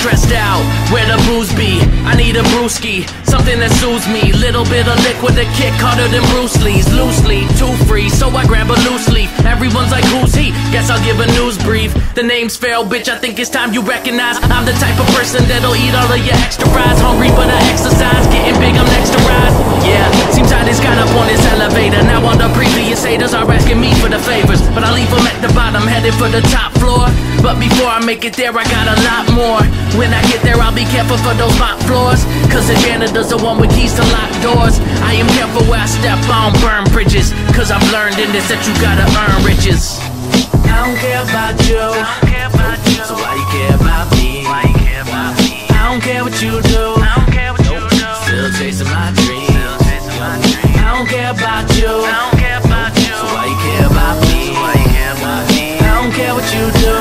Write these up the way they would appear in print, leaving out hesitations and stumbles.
stressed out, where the booze be? I need a brewski, something that soothes me. Little bit of liquid to kick harder than Bruce Lee's. Loosely, too free, so I grab a loose leaf. Everyone's like, who's he? Guess I'll give a news brief. The name's Pharaoh, bitch, I think it's time you recognize I'm the type of person that'll eat all of your extra fries. Hungry but I exercise, getting big, I'm next to rise. Yeah, seems I just got up on this elevator. Now all the previous haters are asking me for the favors, but I leave them at the bottom, headed for the top floor. But before I make it there, I got a lot more. When I get there, I'll be careful for those mop floors, cause the janitor's the one with keys to lock doors. I am careful where I step, I don't burn bridges, cause I've learned in this that you gotta earn riches. I don't care about you, so why you care about me? I don't care what you do, still chasing my dreams. I don't care about you, so why you care about me? I don't care what you do,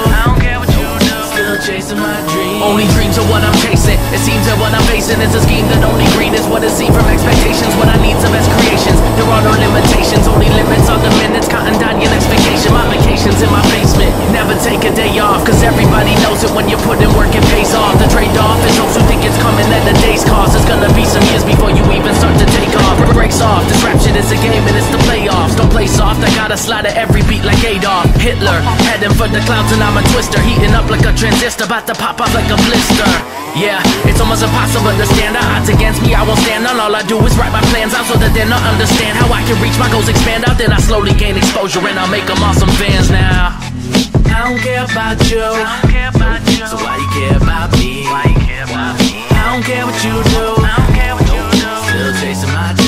still chasing my dreams. Only dreams are what I'm chasing. It seems that what I'm facing is a scheme that only green is what is seen from expectations. What I need some best creations. There are no limitations, only limits are the minutes. Counting down your next vacation. My vacation's in my basement. Never take a day off, cause everybody knows it when you put in work it pays off. The trade-off is those who think it's coming at a day's cost. It's gonna be some years before you even start to take off. Breaks off, this rap shit is a game and it's the playoffs. Don't play soft, I gotta slide at every beat like Adolf Hitler. Heading for the clouds and I'm a twister. Heating up like a transistor, about to pop off like a blister. Yeah, it's almost impossible to stand the odds against me. I won't stand on, all I do is write my plans out so that they'll not understand how I can reach my goals, expand out. Then I slowly gain exposure and I'll make them awesome fans now. I don't care about you, so why you care about me? I don't care what you do, still chasing my dreams.